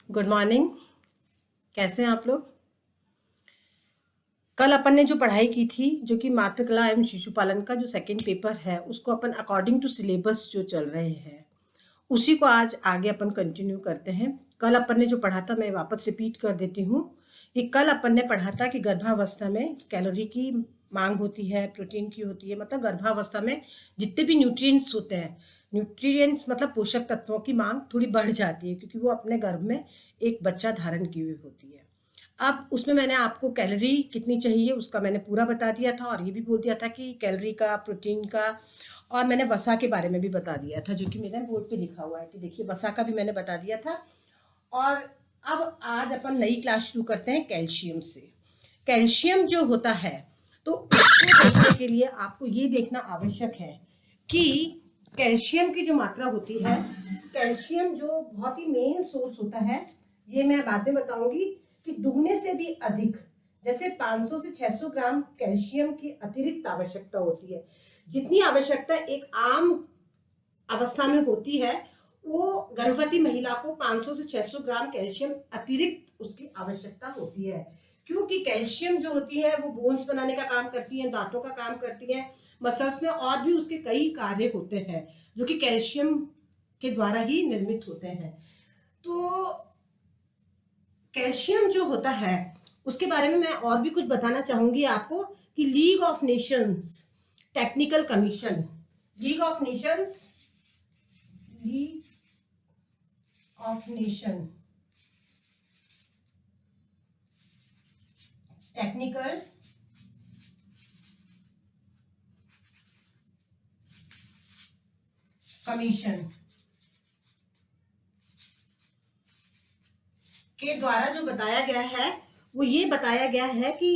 Good morning. कैसे हैं आप लोग? कल अपन ने जो पढ़ाई की थी, जो कि मातृकला एवं शिशु पालन का जो सेकंड पेपर है, उसको अपन अकॉर्डिंग टू सिलेबस जो चल रहे हैं, उसी को आज आगे अपन कंटिन्यू करते हैं। कल अपन ने जो पढ़ा था, मैं वापस रिपीट कर देती हूँ कि कल अपन ने पढ़ा था कि गर्भावस्था में कैलोरी की मांग होती है, प्रोटीन की होती है। मतलब गर्भावस्था में जितने भी न्यूट्रिएंट्स होते हैं, न्यूट्रिएंट्स मतलब पोषक तत्वों की मांग थोड़ी बढ़ जाती है, क्योंकि वो अपने गर्भ में एक बच्चा धारण की हुई होती है। अब उसमें मैंने आपको कैलोरी कितनी चाहिए उसका मैंने पूरा बता दिया था, और ये भी बोल दिया था कि कैलोरी का, प्रोटीन का, और मैंने वसा के बारे में भी बता दिया था, जो कि मेरे बोर्ड पे लिखा हुआ है कि देखिए वसा का भी मैंने बता दिया था। और अब आज अपन नई क्लास शुरू करते हैं कैल्शियम से। कैल्शियम जो होता है, तो उसको देखने के लिए आपको ये देखना आवश्यक है कि कैल्शियम की जो मात्रा होती है, कैल्शियम जो बहुत ही मेन सोर्स होता है, ये मैं बाद में बताऊंगी कि दुगने से भी अधिक, जैसे 500 से 600 ग्राम कैल्शियम की अतिरिक्त आवश्यकता होती है। जितनी आवश्यकता एक आम अवस्था में होती है, वो गर्भवती महिला को 500 से 600 ग्राम कैल्शियम अतिरिक्त उसकी आवश्यकता होती है। क्योंकि कैल्शियम जो होती है वो बोन्स बनाने का काम करती है, दांतों का काम करती है, मसल्स में, और भी उसके कई कार्य होते हैं जो कि कैल्शियम के द्वारा ही निर्मित होते हैं। तो कैल्शियम जो होता है उसके बारे में मैं और भी कुछ बताना चाहूंगी आपको कि league of Nations technical commission, league of Nations, league of nation technical commission के द्वारा जो बताया गया है, वो ये बताया गया है कि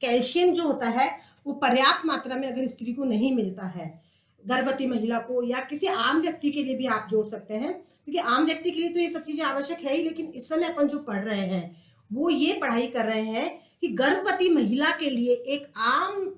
कैल्शियम जो होता है वो पर्याप्त मात्रा में अगर स्त्री को नहीं मिलता है, गर्भवती महिला को या किसी आम व्यक्ति के लिए भी आप जोड़ सकते हैं, क्योंकि आम व्यक्ति के लिए तो ये सब चीजें आवश्यक है ही, लेकिन इस समय अपन जो पढ़ रहे हैं वो ये पढ़ाई कर रहे हैं कि गर्भवती महिला के लिए, एक आम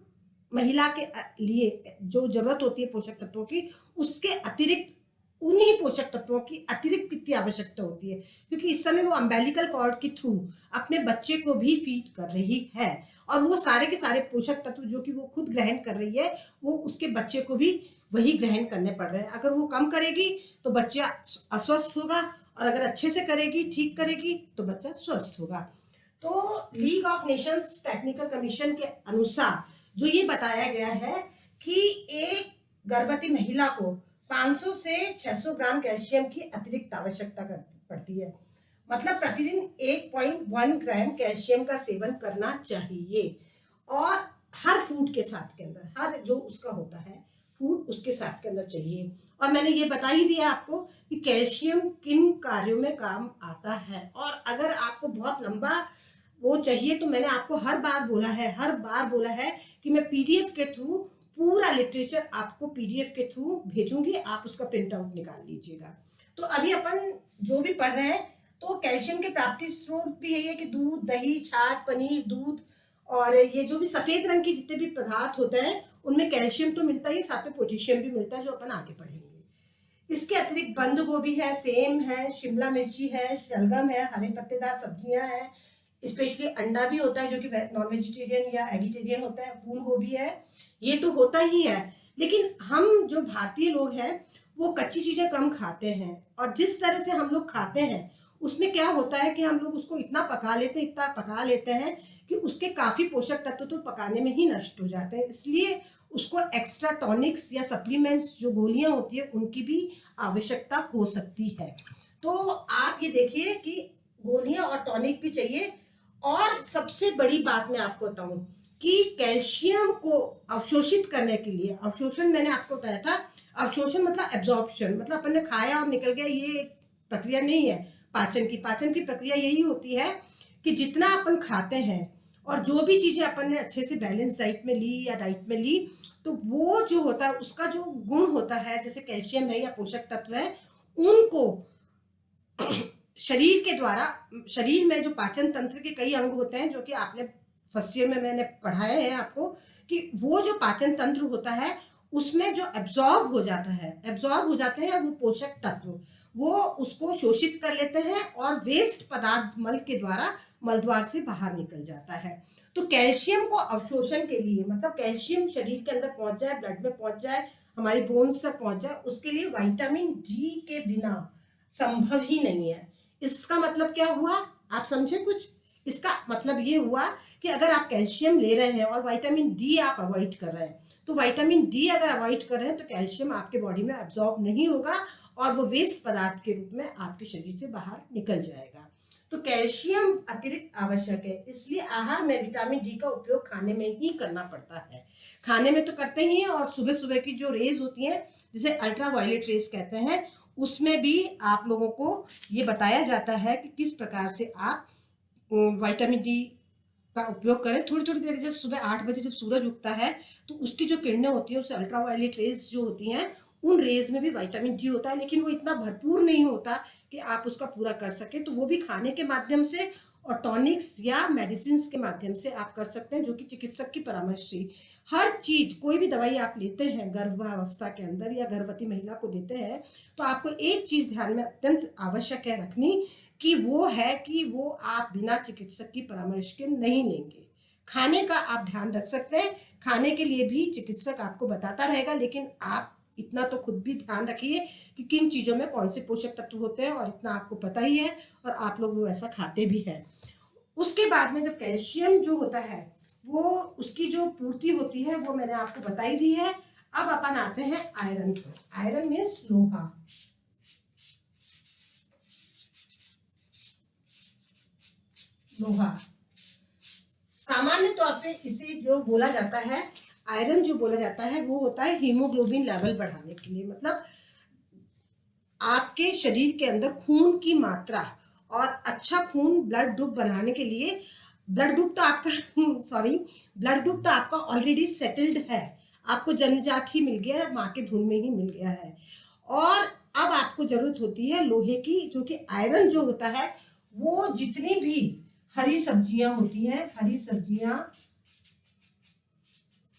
महिला के लिए जो जरूरत होती है पोषक तत्वों की, उसके अतिरिक्त उन्हीं पोषक तत्वों की अतिरिक्त कितनी आवश्यकता होती है, क्योंकि इस समय वो अम्बेलिकल कॉर्ड के थ्रू अपने बच्चे को भी फीड कर रही है, और वो सारे के सारे पोषक तत्व जो कि वो खुद ग्रहण कर रही है, वो उसके बच्चे को भी वही ग्रहण करने पड़ रहे हैं। अगर वो कम करेगी तो बच्चा अस्वस्थ होगा, और अगर अच्छे से करेगी, ठीक करेगी, तो बच्चा स्वस्थ होगा। तो league of Nations technical commission के अनुसार जो ये बताया गया है कि एक गर्भवती महिला को 500 से 600 ग्राम कैल्शियम की अतिरिक्त आवश्यकता पड़ती है। मतलब प्रतिदिन 1.1 ग्राम कैल्शियम का सेवन करना चाहिए, और हर फूड के साथ के अंदर, हर जो उसका होता है फूड उसके साथ के अंदर चाहिए। और मैंने ये बता ही दिया आपको कि कैल्शियम किन कार्यों में काम आता है। और अगर आपको बहुत लंबा वो चाहिए तो मैंने आपको हर बार बोला है कि मैं पीडीएफ के थ्रू पूरा लिटरेचर आपको पीडीएफ के थ्रू भेजूंगी, आप उसका प्रिंट आउट निकाल लीजिएगा। तो अभी अपन जो भी पढ़ रहे हैं, तो कैल्शियम के प्राप्ति स्रोत भी यही है कि दूध, दही, छाछ, पनीर, दूध, और ये जो भी सफेद रंग के जितने भी पदार्थ होते हैं उनमें कैल्शियम तो मिलता ही है, साथ में पोटेशियम भी मिलता है, जो अपन आगे पढ़ेंगे। इसके अतिरिक्त बंद गोभी है, सेम है, शिमला मिर्ची है, शलगम है, हरे पत्तेदार सब्जियां हैं, स्पेशली अंडा भी होता है जो कि नॉन वेजिटेरियन या एगिटेरियन होता है, फूल गोभी है, ये तो होता ही है। लेकिन हम जो भारतीय लोग हैं वो कच्ची चीजें कम खाते हैं, और जिस तरह से हम लोग खाते हैं उसमें क्या होता है कि हम लोग उसको इतना पका लेते हैं कि उसके काफी पोषक तत्व तो पकाने में ही नष्ट हो जाते हैं। इसलिए उसको एक्स्ट्रा टॉनिक्स या सप्लीमेंट्स जो गोलियां होती है उनकी भी आवश्यकता हो सकती है। तो आप ये देखिए कि गोलियां और टॉनिक भी चाहिए। और सबसे बड़ी बात मैं आपको बताऊं कि कैल्शियम को अवशोषित करने के लिए, अवशोषण मैंने आपको बताया था, अवशोषण मतलब एब्जॉर्प्शन, मतलब अपन ने खाया और निकल गया, ये प्रक्रिया नहीं है। पाचन की प्रक्रिया यही होती है कि जितना अपन खाते हैं और जो भी चीजें अपन ने अच्छे से बैलेंस डाइट में ली या डाइट में ली, तो वो जो होता है उसका जो गुण होता है, जैसे कैल्शियम है या पोषक तत्व है, उनको शरीर के द्वारा, शरीर में जो पाचन तंत्र के कई अंग होते हैं जो कि आपने फर्स्ट ईयर में मैंने पढ़ाया है आपको, कि वो जो पाचन तंत्र होता है उसमें जो एब्जॉर्ब हो जाते हैं वो पोषक तत्व, वो उसको शोषित कर लेते हैं और वेस्ट पदार्थ मल के द्वारा मल द्वार से बाहर निकल जाता है। तो कैल्शियम को अवशोषण के लिए, मतलब कैल्शियम शरीर के अंदर पहुंच जाए, ब्लड में पहुंच जाए, हमारी बोन्स तक पहुंच जाए, उसके लिए विटामिन डी के बिना संभव ही नहीं है। इसका मतलब क्या हुआ, आप समझे कुछ? इसका मतलब ये हुआ कि अगर आप कैल्शियम ले रहे हैं और विटामिन डी आप अवॉइड कर रहे हैं, तो विटामिन डी अगर अवॉइड कर रहे हैं तो कैल्शियम आपके बॉडी में एब्जॉर्ब नहीं होगा और वो वेस्ट पदार्थ के रूप में आपके शरीर से बाहर निकल जाएगा। तो कैल्शियम अतिरिक्त आवश्यक है, इसलिए आहार में विटामिन डी का उपयोग खाने में ही करना पड़ता है। खाने में तो करते ही हैं, और सुबह सुबह की जो रेज होती हैं जिसे अल्ट्रा वायलेट रेज कहते हैं, उसमें भी आप लोगों को ये बताया जाता है कि किस प्रकार से आप विटामिन डी का उपयोग करें। थोड़ी थोड़ी देर, जैसे सुबह 8 बजे जब सूरज उगता है तो उसकी जो किरणें होती हैं, उससे अल्ट्रा वायलेट रेज जो होती हैं, उन रेज में भी विटामिन डी होता है, लेकिन वो इतना भरपूर नहीं होता कि आप उसका पूरा कर सके। तो वो भी खाने के माध्यम से और टॉनिक्स या मेडिसिन के माध्यम से आप कर सकते हैं, जो कि चिकित्सक की परामर्श से। हर चीज, कोई भी दवाई आप लेते हैं गर्भावस्था के अंदर या गर्भवती महिला को देते हैं, तो आपको एक चीज ध्यान में अत्यंत आवश्यक है रखनी, कि वो है कि वो आप बिना चिकित्सक की परामर्श के नहीं लेंगे। खाने का आप ध्यान रख सकते हैं, खाने के लिए भी चिकित्सक आपको बताता रहेगा, लेकिन आप इतना तो खुद भी ध्यान रखिए कि किन चीजों में कौन से पोषक तत्व होते हैं, और इतना आपको पता ही है और आप लोग वो ऐसा खाते भी हैं। उसके बाद में जब कैल्शियम जो होता है वो उसकी जो पूर्ति होती है वो मैंने आपको बताई दी है। अब अपन आते हैं आयरन पर। आयरन मीन्स लोहा। लोहा सामान्य तौर पे इसे जो बोला जाता है, आयरन जो बोला जाता है, वो होता है हीमोग्लोबिन लेवल बढ़ाने के लिए, मतलब आपके शरीर के अंदर खून की मात्रा और अच्छा खून ब्लड ग्रुप बनाने के लिए। ब्लड ग्रुप तो आपका सॉरी, ब्लड ग्रुप तो आपका ऑलरेडी सेटल्ड है, आपको जन्मजात ही मिल गया है, माँ के भ्रूण में ही मिल गया है। और अब आपको जरूरत होती है लोहे की, जो कि आयरन जो होता है वो जितनी भी हरी सब्जियां होती हैं, हरी सब्जियां,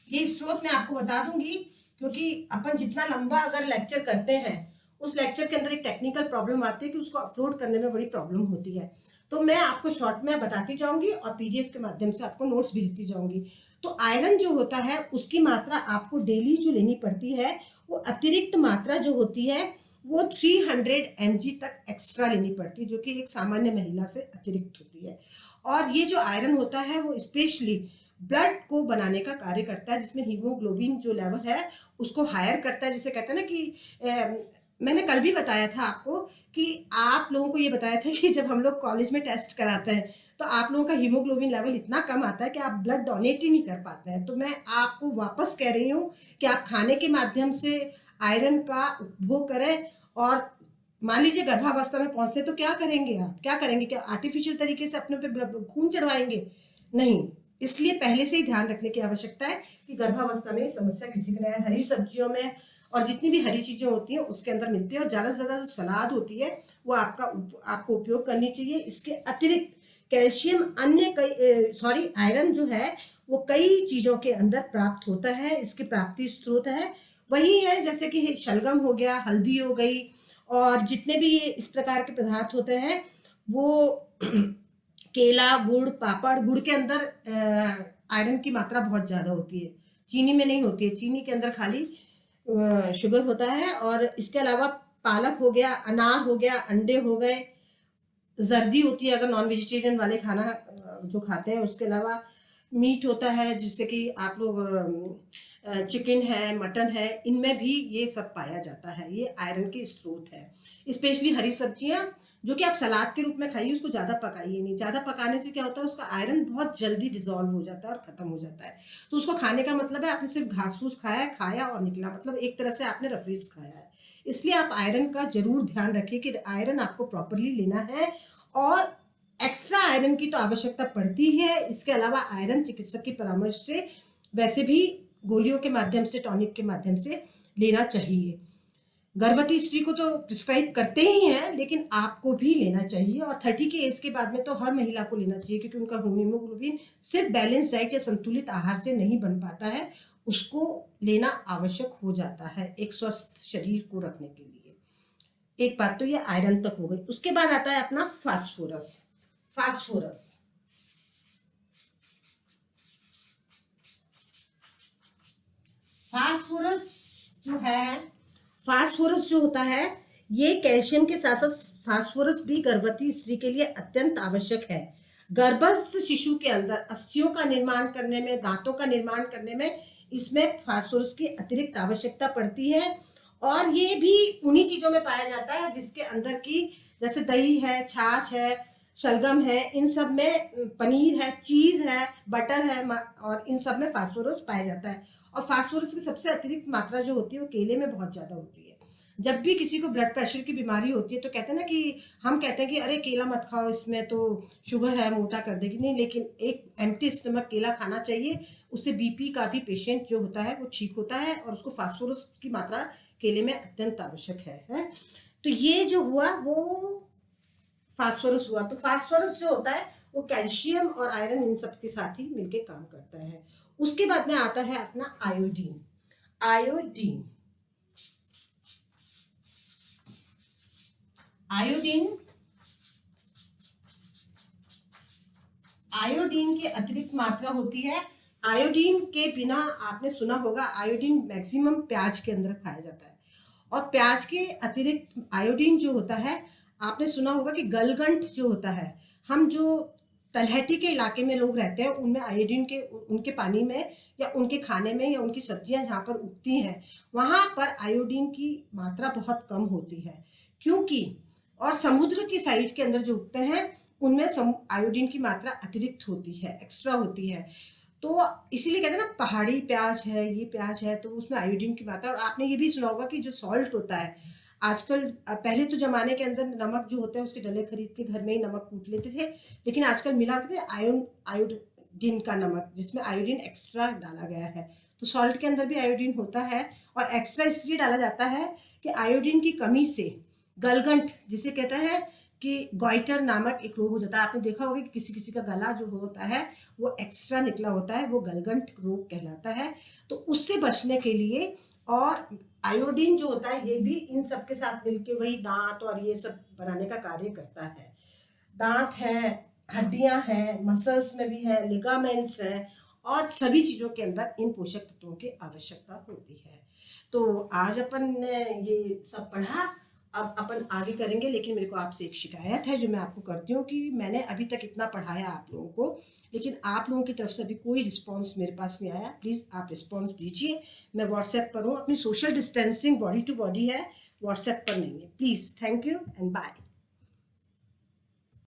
ये स्रोत मैं आपको बता दूंगी, क्योंकि अपन जितना लंबा अगर लेक्चर करते हैं, उस लेक्चर के अंदर एक टेक्निकल प्रॉब्लम आती है कि उसको अपलोड करने में बड़ी प्रॉब्लम होती है। तो मैं आपको शॉर्ट में बताती जाऊंगी और पीडीएफ के माध्यम से आपको नोट्स भेजती जाऊंगी। तो आयरन जो होता है उसकी मात्रा आपको डेली जो लेनी पड़ती है, वो अतिरिक्त मात्रा जो होती है वो 300 mg तक एक्स्ट्रा लेनी पड़ती है, जो कि एक सामान्य महिला से अतिरिक्त होती है। और ये जो आयरन होता है वो स्पेशली ब्लड को बनाने का कार्य करता है, जिसमें हीमोग्लोबिन जो लेवल है उसको हायर करता है। जिसे कहते हैं ना कि मैंने कल भी बताया था आपको कि आप लोगों को ये बताया था कि जब हम लोग कॉलेज में टेस्ट कराते हैं तो आप लोगों का हीमोग्लोबिन लेवल इतना कम आता है कि आप ब्लड डोनेट ही नहीं कर पाते हैं। तो मैं आपको वापस कह रही हूँ कि आप खाने के माध्यम से आयरन का उपभोग करें। और मान लीजिए गर्भावस्था में पहुंचते तो क्या करेंगे, आप क्या करेंगे? क्या आर्टिफिशियल तरीके से अपने पे खून चढ़वाएंगे? नहीं। इसलिए पहले से ही ध्यान रखने की आवश्यकता है कि गर्भावस्था में समस्या किसी को नहीं है। हरी सब्जियों में और जितनी भी हरी चीजें होती हैं उसके अंदर मिलती है, और ज्यादा से ज्यादा जो सलाद होती है वो आपको उपयोग करनी चाहिए। इसके अतिरिक्त कैल्शियम अन्य कई आयरन जो है वो कई चीजों के अंदर प्राप्त होता है। इसके प्राप्ति स्रोत है वही है, जैसे कि शलगम हो गया, हल्दी हो गई, और जितने भी इस प्रकार के पदार्थ होते हैं वो केला, गुड़, पापड़। गुड़ के अंदर आयरन की मात्रा बहुत ज्यादा होती है, चीनी में नहीं होती है। चीनी के अंदर खाली शुगर होता है। और इसके अलावा पालक हो गया, अनार हो गया, अंडे हो गए, जर्दी होती है अगर नॉन वेजिटेरियन वाले खाना जो खाते हैं। उसके अलावा मीट होता है, जिससे कि आप लोग चिकन है, मटन है, इनमें भी ये सब पाया जाता है। ये आयरन के स्रोत है। स्पेशली हरी सब्जियां जो कि आप सलाद के रूप में खाइए, उसको ज़्यादा पकाइए नहीं। ज़्यादा पकाने से क्या होता है, उसका आयरन बहुत जल्दी डिजोल्व हो जाता है और ख़त्म हो जाता है। तो उसको खाने का मतलब है आपने सिर्फ घास फूस खाया और निकला, मतलब एक तरह से आपने रफीज खाया है। इसलिए आप आयरन का जरूर ध्यान रखिए कि आयरन आपको प्रॉपरली लेना है। और एक्स्ट्रा आयरन की तो आवश्यकता पड़ती है। इसके अलावा आयरन चिकित्सक की परामर्श से वैसे भी गोलियों के माध्यम से, टॉनिक के माध्यम से लेना चाहिए। गर्भवती स्त्री को तो प्रिस्क्राइब करते ही हैं, लेकिन आपको भी लेना चाहिए। और 30 के एज के बाद में तो हर महिला को लेना चाहिए, क्योंकि उनका हीमोग्लोबिन सिर्फ बैलेंस डाइट या संतुलित आहार से नहीं बन पाता है, उसको लेना आवश्यक हो जाता है एक स्वस्थ शरीर को रखने के लिए। एक बात तो ये आयरन तक हो गई। उसके बाद आता है अपना फास्फोरस। फास्फोरस फास्फोरस जो है, फास्फोरस जो होता है ये कैल्शियम के साथ साथ फास्फोरस भी गर्भवती स्त्री के लिए अत्यंत आवश्यक है। गर्भस्थ शिशु के अंदर अस्थियों का निर्माण करने में, दांतों का निर्माण करने में इसमें फास्फोरस की अतिरिक्त आवश्यकता पड़ती है। और ये भी उन्हीं चीजों में पाया जाता है जिसके अंदर की, जैसे दही है, छाछ है, शलगम है, इन सब में, पनीर है, चीज है, बटर है, और इन सब में फास्फोरस पाया जाता है। और फास्फोरस की सबसे अतिरिक्त मात्रा जो होती है वो केले में बहुत ज्यादा होती है। जब भी किसी को ब्लड प्रेशर की बीमारी होती है तो कहते हैं ना कि हम कहते हैं कि अरे केला मत खाओ, इसमें तो शुगर है, मोटा कर देगी। नहीं, लेकिन एक एम्प्टी स्टमक केला खाना चाहिए। उससे बीपी का भी पेशेंट जो होता है वो ठीक होता है, और उसको फास्फोरस की मात्रा केले में अत्यंत आवश्यक है? तो ये जो हुआ वो फास्फोरस हुआ। तो फास्फोरस जो होता है वो कैल्शियम और आयरन इन सब के साथ ही मिलके काम करता है। उसके बाद में आता है अपना आयोडीन। आयोडीन आयोडीन आयोडीन की अतिरिक्त मात्रा होती है। आयोडीन के बिना, आपने सुना होगा, आयोडीन मैक्सिमम प्याज के अंदर पाया जाता है। और प्याज के अतिरिक्त आयोडीन जो होता है, आपने सुना होगा कि गलगंट जो होता है, हम जो तलहटी के इलाके में लोग रहते हैं उनमें आयोडीन के, उनके पानी में या उनके खाने में या उनकी सब्जियां जहाँ पर उगती हैं वहां पर आयोडीन की मात्रा बहुत कम होती है। क्योंकि और समुद्र की साइड के अंदर जो उगते हैं उनमें आयोडीन की मात्रा अतिरिक्त होती है, एक्स्ट्रा होती है। तो इसीलिए कहते हैं ना पहाड़ी प्याज है, ये प्याज है, तो उसमें आयोडीन की मात्रा। और आपने ये भी सुना होगा कि जो सॉल्ट होता है आजकल, पहले तो जमाने के अंदर नमक जो होता है उसके डले खरीद के घर में ही नमक कूट लेते थे, लेकिन आजकल मिला करते आयोडीन का नमक, जिसमें आयोडीन एक्स्ट्रा डाला गया है। तो सॉल्ट के अंदर भी आयोडीन होता है, और एक्स्ट्रा इसलिए डाला जाता है कि आयोडीन की कमी से गलगंट, जिसे कहता है कि गॉइटर नामक एक रोग हो जाता है। आपने देखा होगा कि किसी किसी का गला जो होता है वो एक्स्ट्रा निकला होता है, वो गलगंट रोग कहलाता है। तो उससे बचने के लिए, और आयोडीन जो होता है ये भी इन सब के साथ मिलके वही दांत और ये सब बनाने का कार्य करता है। दांत है, हड्डियां हैं, मसल्स में भी है, लिगामेंट्स हैं, और सभी चीजों के अंदर इन पोषक तत्वों की आवश्यकता होती है। तो आज अपन ने ये सब पढ़ा, अब अपन आगे करेंगे। लेकिन मेरे को आपसे एक शिकायत है जो मैं आपको करती हूँ कि मैंने अभी तक इतना पढ़ाया आप लोगों को, लेकिन आप लोगों की तरफ से अभी कोई रिस्पांस मेरे पास नहीं आया। प्लीज़ आप रिस्पांस दीजिए। मैं व्हाट्सएप पर हूँ, अपनी social distancing body to body है, व्हाट्सएप पर नहीं है। Please, thank you and bye.